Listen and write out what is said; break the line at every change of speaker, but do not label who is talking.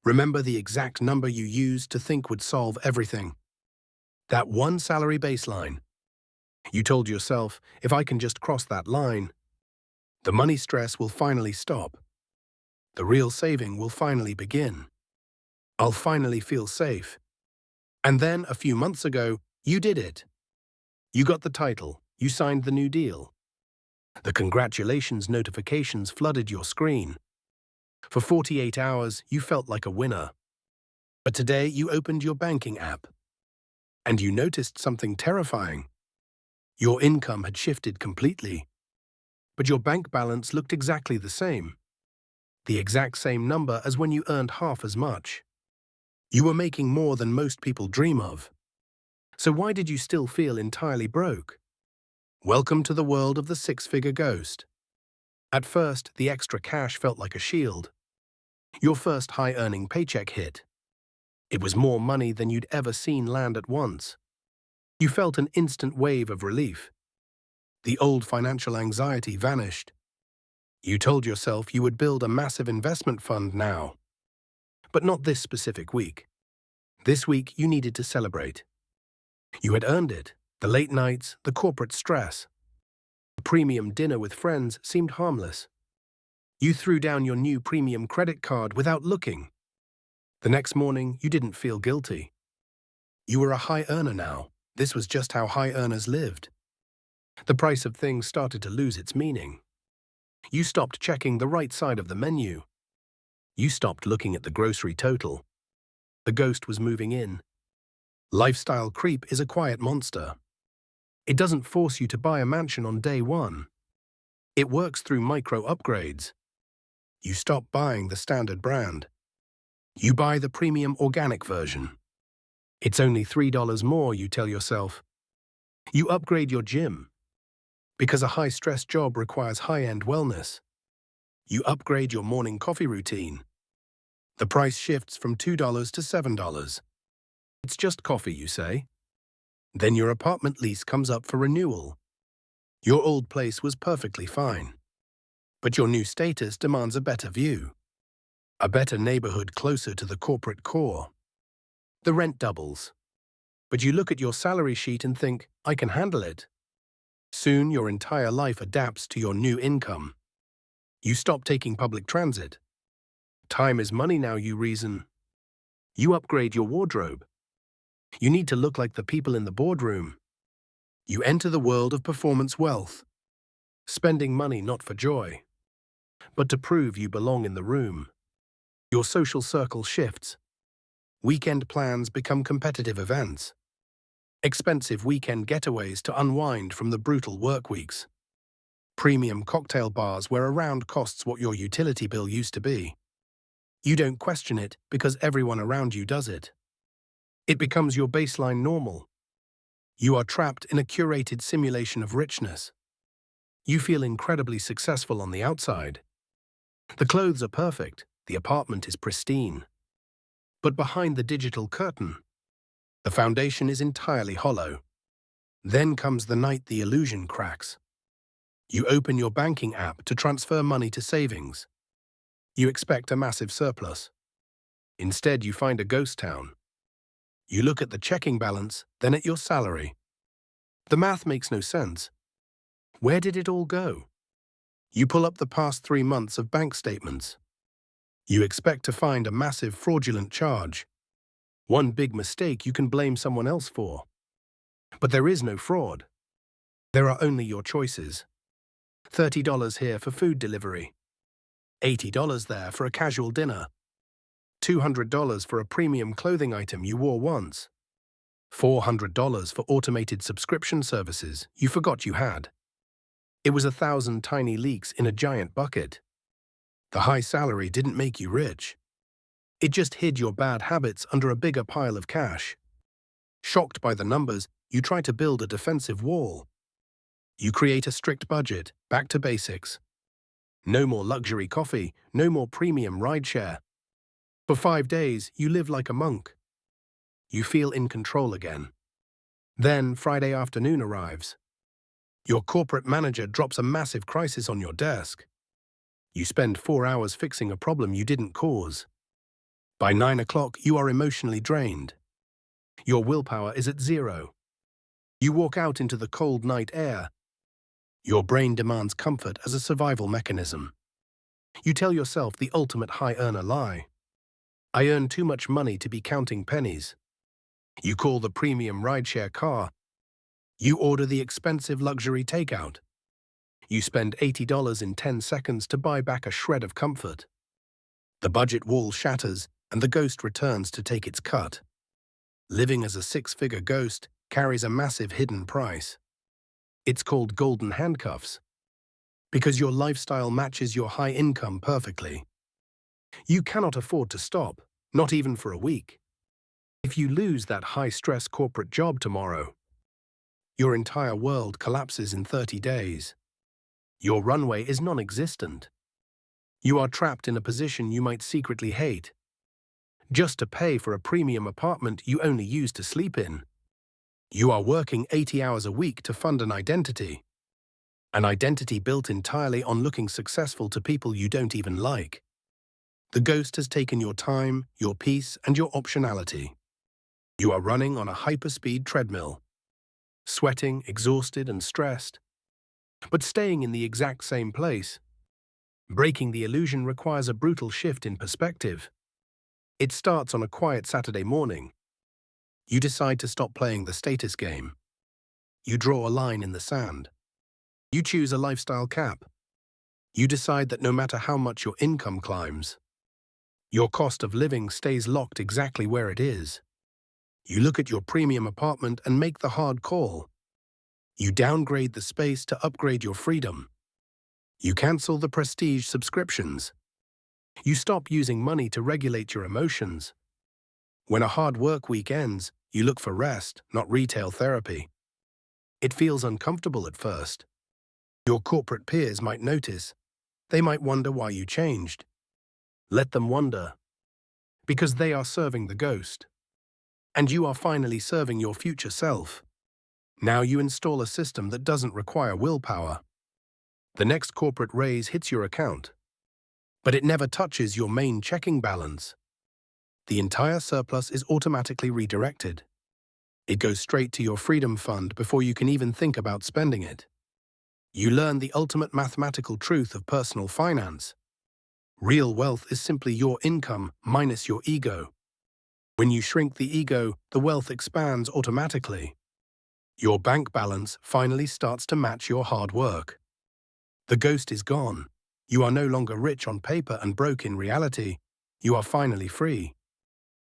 Remember the exact number you used to think would solve everything. That one salary baseline. You told yourself, if I can just cross that line, the money stress will finally stop. The real saving will finally begin. I'll finally feel safe. And then, a few months ago, you did it. You got the title, you signed the new deal. The congratulations notifications flooded your screen. For 48 hours, you felt like a winner. But today, you opened your banking app. And you noticed something terrifying. Your income had shifted completely. But your bank balance looked exactly the same. The exact same number as when you earned half as much. You were making more than most people dream of. So why did you still feel entirely broke? Welcome to the world of the six-figure ghost. At first, the extra cash felt like a shield. Your first high-earning paycheck hit. It was more money than you'd ever seen land at once. You felt an instant wave of relief. The old financial anxiety vanished. You told yourself you would build a massive investment fund now. But not this specific week. This week, you needed to celebrate. You had earned it. The late nights, the corporate stress. A premium dinner with friends seemed harmless. You threw down your new premium credit card without looking. The next morning, you didn't feel guilty. You were a high earner now. This was just how high earners lived. The price of things started to lose its meaning. You stopped checking the right side of the menu. You stopped looking at the grocery total. The ghost was moving in. Lifestyle creep is a quiet monster. It doesn't force you to buy a mansion on day one. It works through micro upgrades. You stop buying the standard brand. You buy the premium organic version. It's only $3 more, you tell yourself. You upgrade your gym. Because a high-stress job requires high-end wellness. You upgrade your morning coffee routine. The price shifts from $2 to $7. It's just coffee, you say. Then your apartment lease comes up for renewal. Your old place was perfectly fine. But your new status demands a better view. A better neighborhood closer to the corporate core. The rent doubles. But you look at your salary sheet and think, I can handle it. Soon your entire life adapts to your new income. You stop taking public transit. Time is money now, you reason. You upgrade your wardrobe. You need to look like the people in the boardroom. You enter the world of performance wealth. Spending money not for joy, but to prove you belong in the room. Your social circle shifts. Weekend plans become competitive events. Expensive weekend getaways to unwind from the brutal work weeks. Premium cocktail bars where a round costs what your utility bill used to be. You don't question it because everyone around you does it. It becomes your baseline normal. You are trapped in a curated simulation of richness. You feel incredibly successful on the outside. The clothes are perfect, the apartment is pristine. But behind the digital curtain, the foundation is entirely hollow. Then comes the night the illusion cracks. You open your banking app to transfer money to savings. You expect a massive surplus. Instead, you find a ghost town. You look at the checking balance, then at your salary. The math makes no sense. Where did it all go? You pull up the past 3 months of bank statements. You expect to find a massive fraudulent charge. One big mistake you can blame someone else for. But there is no fraud. There are only your choices. $30 here for food delivery. $80 there for a casual dinner. $200 for a premium clothing item you wore once. $400 for automated subscription services you forgot you had. It was 1,000 tiny leaks in a giant bucket. The high salary didn't make you rich. It just hid your bad habits under a bigger pile of cash. Shocked by the numbers, you try to build a defensive wall. You create a strict budget, back to basics. No more luxury coffee, no more premium rideshare. For 5 days, you live like a monk. You feel in control again. Then Friday afternoon arrives. Your corporate manager drops a massive crisis on your desk. You spend 4 hours fixing a problem you didn't cause. By 9 o'clock, you are emotionally drained. Your willpower is at zero. You walk out into the cold night air. Your brain demands comfort as a survival mechanism. You tell yourself the ultimate high-earner lie. I earn too much money to be counting pennies. You call the premium rideshare car. You order the expensive luxury takeout. You spend $80 in 10 seconds to buy back a shred of comfort. The budget wall shatters and the ghost returns to take its cut. Living as a six-figure ghost carries a massive hidden price. It's called golden handcuffs, because your lifestyle matches your high income perfectly. You cannot afford to stop, not even for a week. If you lose that high-stress corporate job tomorrow, your entire world collapses in 30 days. Your runway is non-existent. You are trapped in a position you might secretly hate, just to pay for a premium apartment you only use to sleep in. You are working 80 hours a week to fund an identity built entirely on looking successful to people you don't even like. The ghost has taken your time, your peace, and your optionality. You are running on a hyperspeed treadmill, sweating, exhausted, and stressed, but staying in the exact same place. Breaking the illusion requires a brutal shift in perspective. It starts on a quiet Saturday morning. You decide to stop playing the status game. You draw a line in the sand. You choose a lifestyle cap. You decide that no matter how much your income climbs, your cost of living stays locked exactly where it is. You look at your premium apartment and make the hard call. You downgrade the space to upgrade your freedom. You cancel the prestige subscriptions. You stop using money to regulate your emotions. When a hard work week ends, you look for rest, not retail therapy. It feels uncomfortable at first. Your corporate peers might notice. They might wonder why you changed. Let them wonder, because they are serving the ghost. And you are finally serving your future self. Now you install a system that doesn't require willpower. The next corporate raise hits your account, but it never touches your main checking balance. The entire surplus is automatically redirected. It goes straight to your freedom fund before you can even think about spending it. You learn the ultimate mathematical truth of personal finance. Real wealth is simply your income minus your ego. When you shrink the ego, the wealth expands automatically. Your bank balance finally starts to match your hard work. The ghost is gone. You are no longer rich on paper and broke in reality. You are finally free.